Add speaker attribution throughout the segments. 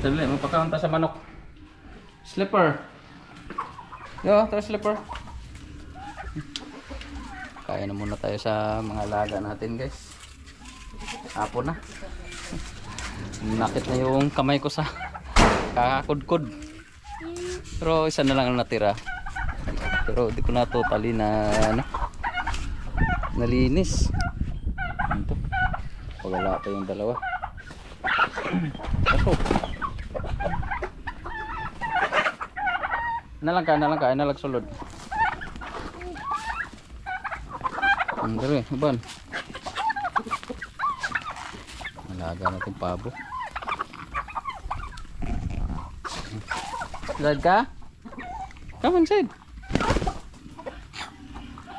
Speaker 1: Dali, magpakaunta sa manok. Slipper. Yo, tara slipper. Kaya na muna tayo sa mga alaga natin, guys. Hapon na. Nakit na yung kamay ko sa kakakudkod. Pero isa na lang ang natira. Pero di ko na totally na nalinis. Ito. Wala pa yung dalawa. Ito. Nalang sulod. Ang dali, aban. Alaga natin pabo. Slide ka? Come on, Sid.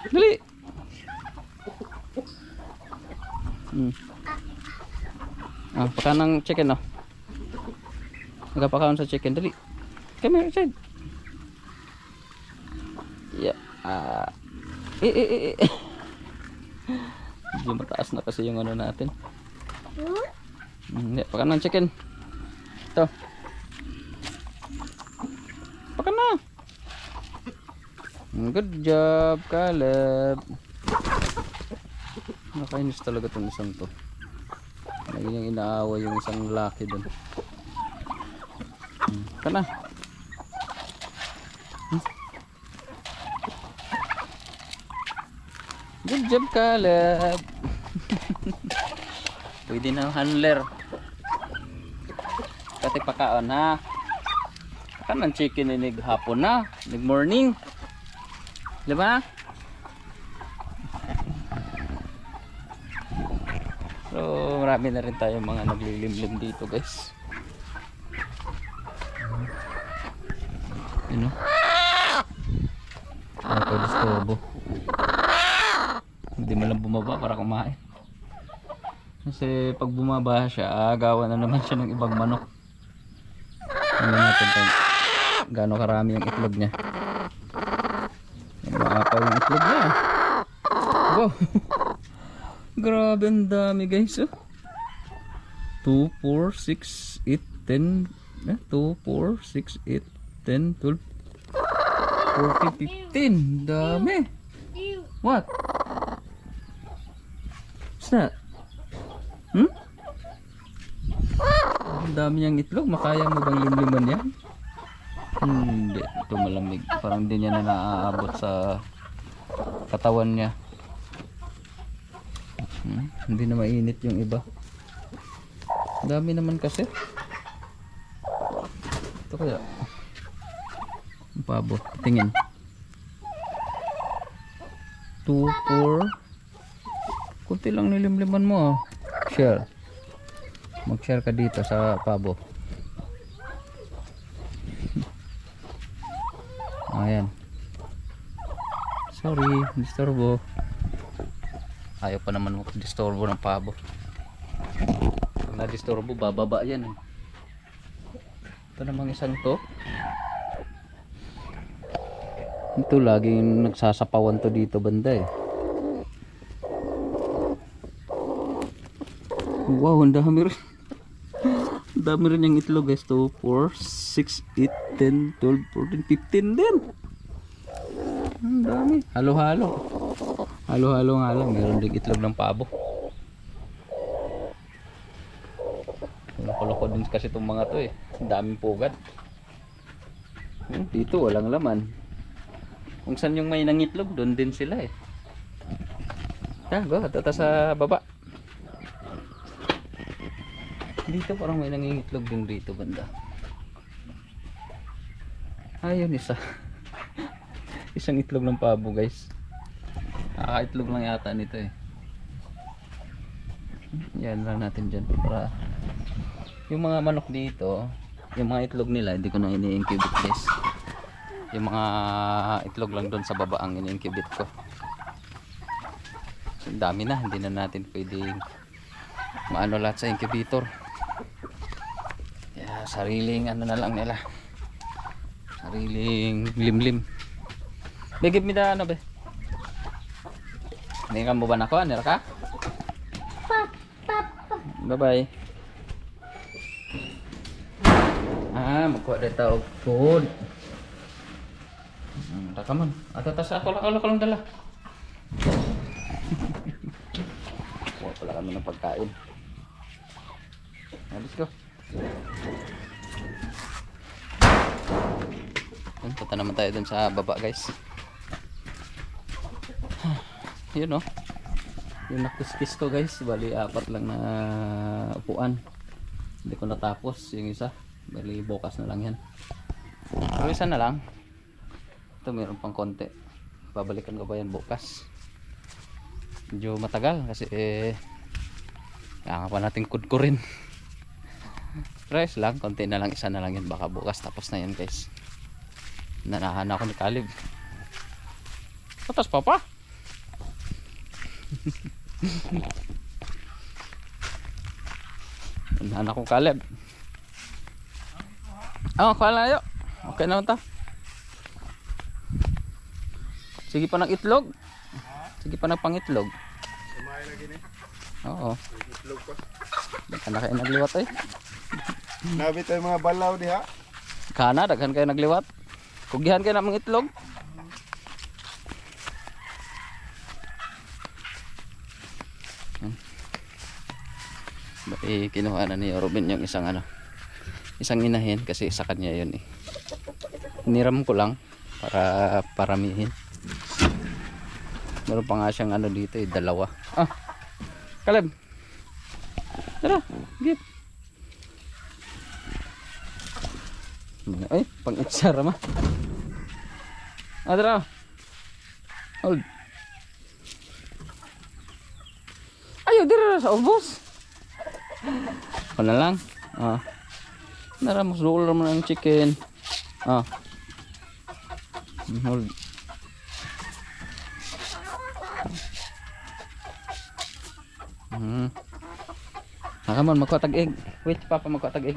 Speaker 1: Dali. Pakain ng chicken, no? Nagpakaon sa chicken, dali. Come here, Sid. Yeah. Medyo mataas na kasi yung ano natin. Hindi, pakain ng chicken. Ito. Pakain na. Good job, Caleb. Nakainis talaga itong isang to. Lagi niyang inaaway yung isang laki dun. Pakain na. Good job, Caleb. Pwede na handler. Kati pakaon ha. Kan ang chicken ni hapon na, nig morning. Diba? So marami na rin tayo mga naglilimlim dito, guys. You know? Ako disturbo. Hindi mo lang bumaba para kumain. Kasi pag bumaba siya, agawan na naman siya ng ibang manok. Tingnan natin kung gaano karami yung itlog niya. Maapaw yung itlog niya. Wow. Grabe ang dami, guys. 2, 4, 6, 8, 10. 2, 4, 6, 8, 10, 12, 14, 15. Dami. What? What's that? Ang dami niyang itlog. Makaya mo bang limliman yan? Hindi. Ito malamig. Parang hindi niya na naaabot sa katawan niya. Hindi na mainit yung iba. Ang dami naman kasi. Ito kaya. Ang pabo. Tingin. 2, 4. Kunti lang nilimliman mo. Share. Mag-share ka dito sa pabo. Ayan. Sorry, disturbo. Ayaw pa naman disturbo ng pabo. Pag na-disturbo, bababa yan. Ito namang isang to. Ito laging nagsasapawan to dito banda eh. Wow, ang dami rin. Ang dami rin yung itlog, guys. 2, 4, 6, 8, 10, 12, 14, 15 din. Ang dami. Halo-halo. Halo-halo nga lang. Meron din itlog ng pabo. Loko-loko din kasi itong mga to eh. Ang daming pugad. Dito walang laman. Kung saan yung may nangitlog, doon din sila eh. Go, tata sa baba. Dito parang may nangingitlog din dito banda. Ayun isa. Isang itlog ng pabo, guys. Kakaitlog lang yata nito eh. Yan lang natin dyan para yung mga manok dito, yung mga itlog nila hindi ko na ini-incubate, guys. Yung mga itlog lang doon sa baba ang ini-incubate ko. So, dami na, hindi na natin pwedeng maano lahat sa incubator. Kaya sariling ano na lang nila, sariling limlim. Be, give me the ano be. Hindi ka mo ba nako? Anira ka? Bye bye. magkuha dito og food. Takaman. Ato tas ako lang dala. Wala kami ng pagkain. Let's go. Punta naman tayo dun sa baba guys. Yun o. Yung nakiskis ko guys. Bali 4 lang na upuan. Hindi ko natapos yung isa. Bali bukas na lang yan. Pero isa na lang. Ito meron pang konti. Babalikan ko ba yan bukas. Medyo matagal kasi kailangan pa natin kudkurin. Rice lang. Konti na lang. Isa na lang yan. Baka bukas tapos na yan guys. Nanahan ako ni Caleb. Patas papa. Nanahan akong Caleb. Kuha lang ayo. Okay naman ta. Sige pa ng itlog. Sige pa ng pangitlog.
Speaker 2: Sumay lagi ni.
Speaker 1: Oo.
Speaker 2: Itlog pa.
Speaker 1: Daghan na kayo nagliwat eh.
Speaker 2: Nabi tayo mga balaw diha.
Speaker 1: Kana, daghan kayo nagliwat. Kugihan kayo ng mga itlog. Bati kinuha na ni Robin yung isang inahin kasi sa kanya yun eh. Hiniram ko lang para paramihin. Meron pa nga siyang dito eh, 2. Caleb. Tara, git. Ay, pang-itsara ma. Tara. Hold. Ayaw, dira sa ubos. Ano na lang. Naramos roll naman ang chicken. Hold. Nakamon, magkuha tag-egg. Wait, papa, magkuha tag-egg.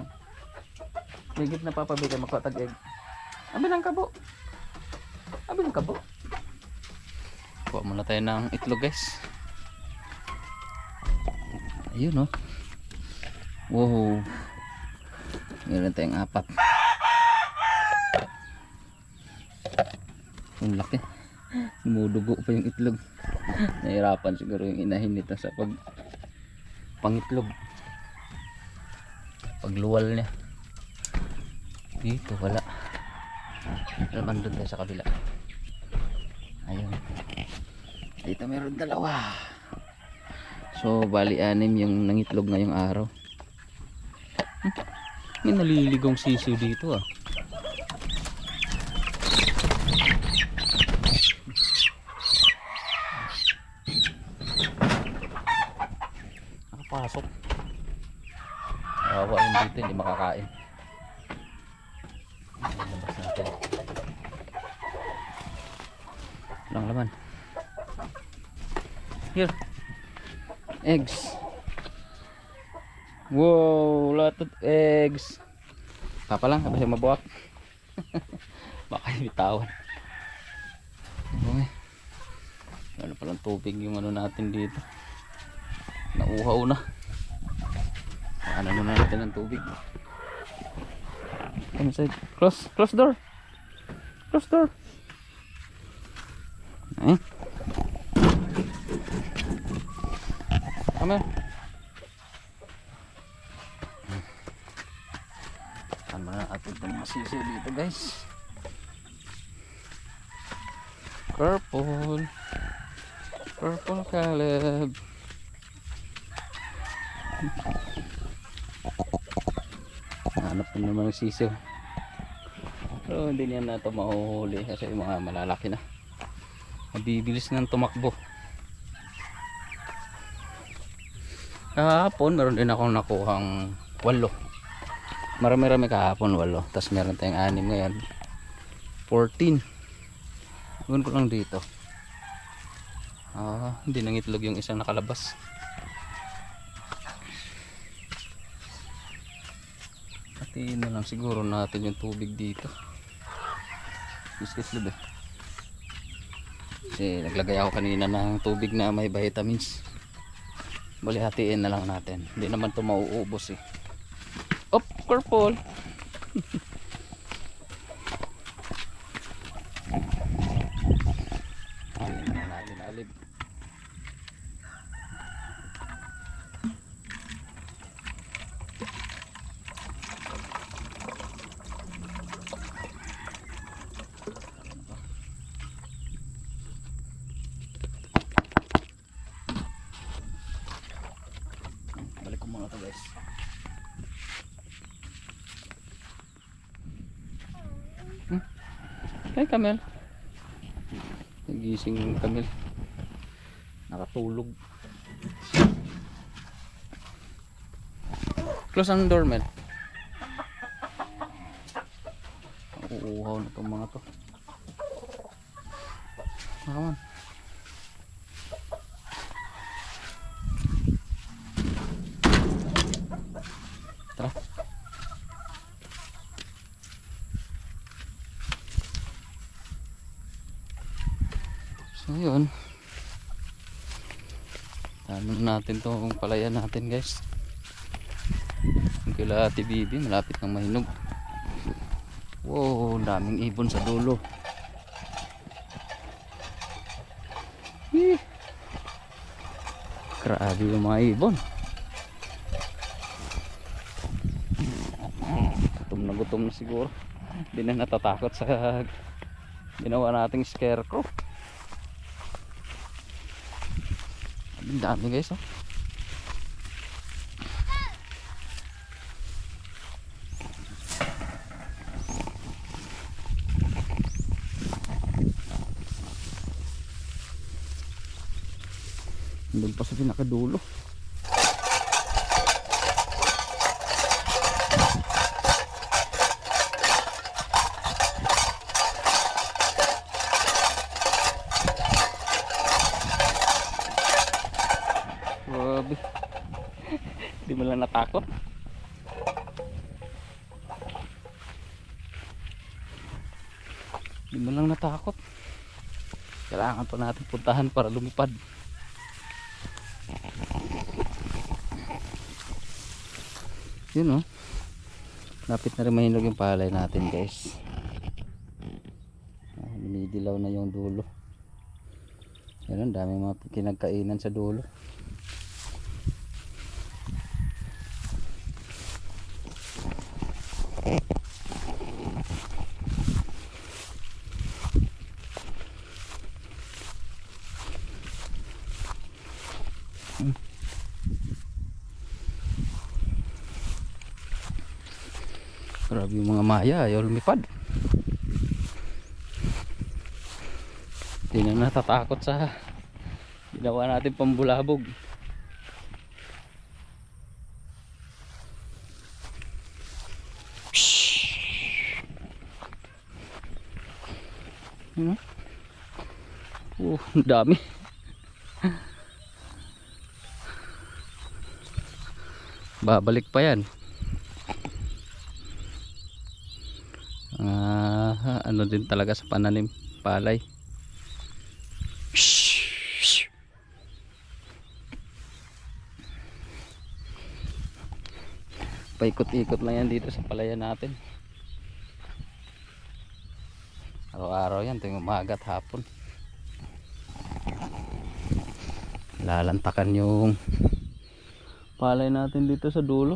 Speaker 1: Higit na papa, bigay magkuha tag-egg. Abi lang kabo. Abi lang kabo. Kuha muna tayo ng itlog guys. Ayun oh. Wow. Meron tayong 4. Ang laki. Dumudugo pa yung itlog. Nahirapan siguro yung inahin nito sa pangitlog. Pagluwal niya. Dito wala. Naman doon tayo sa kabila. Ayun. Dito meron 2. So bali 6 yung nangitlog ngayong araw. May naliligong sisiw dito ah. Nakapasok. Awa yun dito, hindi makakain. Labas natin. Walang laman. Here. Eggs. Wow, lot of eggs. Papa lang, kapag siya mabuwak. Baka bitawan. Okay. Ano palang tubig yung natin dito. Nauhaw na. Ano na natin ang tubig. Come inside. Close door. Close door. Come here. Saan ba na atin itong masisi dito guys? Purple Caleb. Hanap na naman ng sisiw. Pero hindi niya na ito mahuhuli kasi yung mga malalaki na. Mabibilis nang tumakbo. Kahapon meron din akong nakuhang 8. Marami-rami kahapon 8. Tapos meron tayong 6 ngayon. 14. Iwan ko lang dito. Hindi nangitlog yung isang nakalabas. Hatiin na lang siguro natin yung tubig dito. Biskit lube. Kasi naglagay ako kanina ng tubig na may vitamins. Bali hatiin na lang natin. Hindi naman ito mauubos eh. Purple. Ay, Kamel. Nagising yung Kamel. Nakatulog. Close ang door, Mel. Uuhaw na itong mga to. Come on. Tara. So yun. Tanong natin itong palayan natin, guys. Yung kila Ate Bibi, malapit ng mahinog. Wow, daming ibon sa dulo. Grabe yung mga ibon. Gutom na siguro. Hindi na natatakot sa ginawa nating scarecrow. Ang dami, guys, oh. Doon pa sa pinakadulo. Grabe. Di mo lang natakot. Di mo lang natakot. Kailangan pa natin puntahan para lumipad. Yun, oh. Lapit na rin mahinog yung palay natin, guys. Dinidilaw na yung dulo. Yan, ang dami mga kinagkainan sa dulo. Grabe yung mga maya, ayaw lumipad. Hindi na natatakot sa ginawa natin pambulabog. Ang dami. Babalik pa yan. Ano din talaga sa pananim, palay. Paikot-ikot lang yan dito sa palayan natin. Araw-araw yan, tuwing umaga at hapon. Lalantakan yung palay natin dito sa dulo.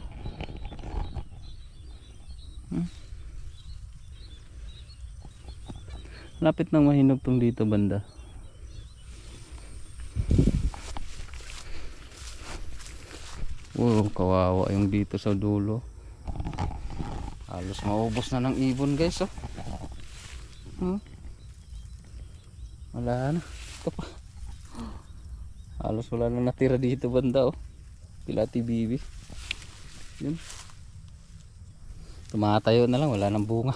Speaker 1: Lapit nang mahinog tong dito banda. Wow, kawawa yung dito sa dulo. Halos maubos na ng ibon, guys, oh. Wala na. Ito pa. Halos wala na natira dito banda, oh. Kila Ate Bibi. Yun. Tumatayo na lang, wala nang bunga.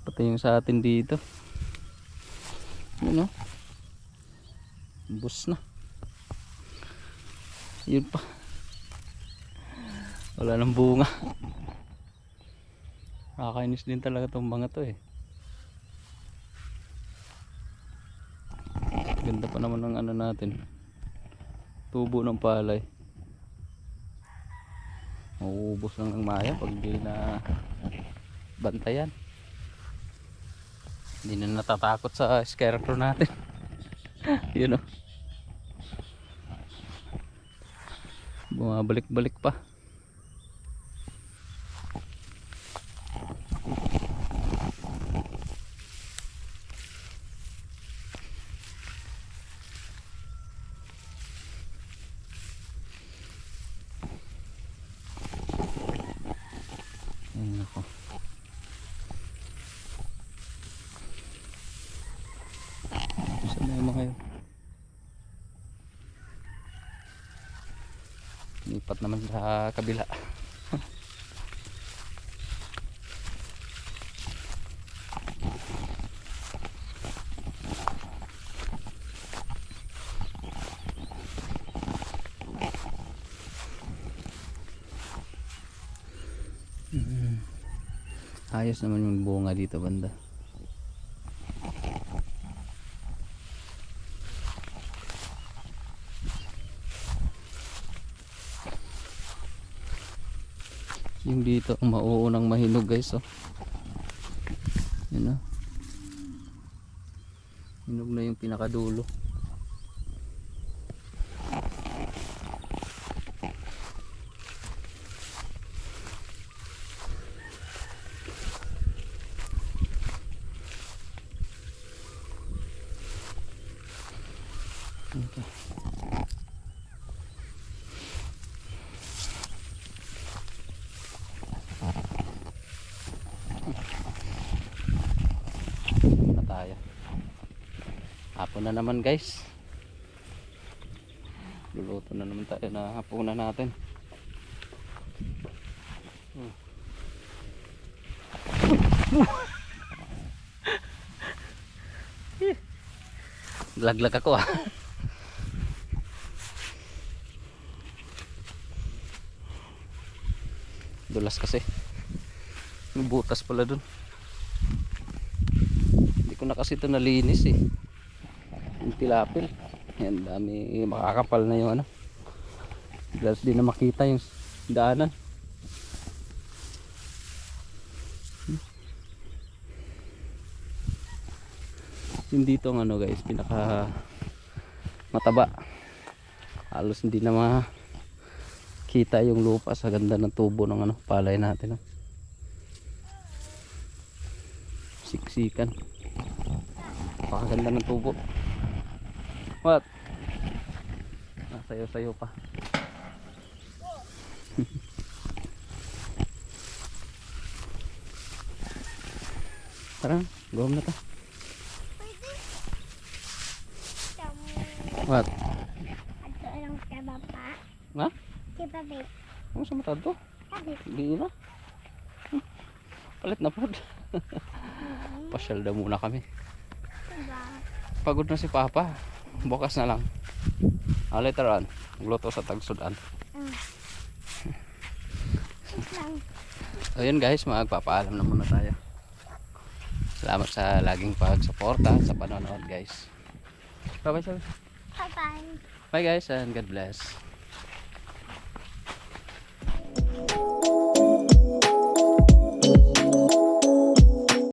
Speaker 1: Pati yung sa atin dito. Yun, oh. Bus na. Yun pa. Wala nang bunga. Nakakainis din talaga itong mga to, eh. Ganda pa naman ng ano natin, tubo ng palay. Mauubos lang ng maya pag di na bantayan. Hindi na natatakot sa scarecrow natin. Yun, oh. Bumabalik-balik pa. dapat naman sa kabila. Ayos naman yung bunga dito banda. Yung dito ang mauunang mahinog guys, oh. Yun, oh. Hinog na yung pinakadulo. Okay. Na tayo. Hapon na naman guys. Luluto na naman tayo na hapunan natin. Laglag ako ah. Dulas kasi. May butas pala dun. Hindi ko na kasi ito nalinis eh. Yung tilapil. Yan, dami makakapal na yung ano. Dahil di na makita yung daanan. Yung dito ang ano guys, pinaka mataba. Halos hindi na makita yung lupa sa ganda ng tubo ng ano, palay natin. Siksikan. Pakaganda ng tubo. What? Sayo-sayo pa. Tara, gawin na ta. What?
Speaker 3: Ato lang sa baba.
Speaker 1: Ha?
Speaker 3: Si Babi.
Speaker 1: Ano sa mata to?
Speaker 3: Babi.
Speaker 1: Hindi na. Palit na po. Pasyal daw muna kami.
Speaker 3: Diba?
Speaker 1: Pagod na si Papa. Bukas na lang. Later on, magluto sa tagsudan.
Speaker 3: Lang.
Speaker 1: Ayun guys, magpapaalam na muna tayo. Salamat sa laging pagsuporta sa panonood guys. Bye bye.
Speaker 3: Bye-bye.
Speaker 1: Bye guys and God bless.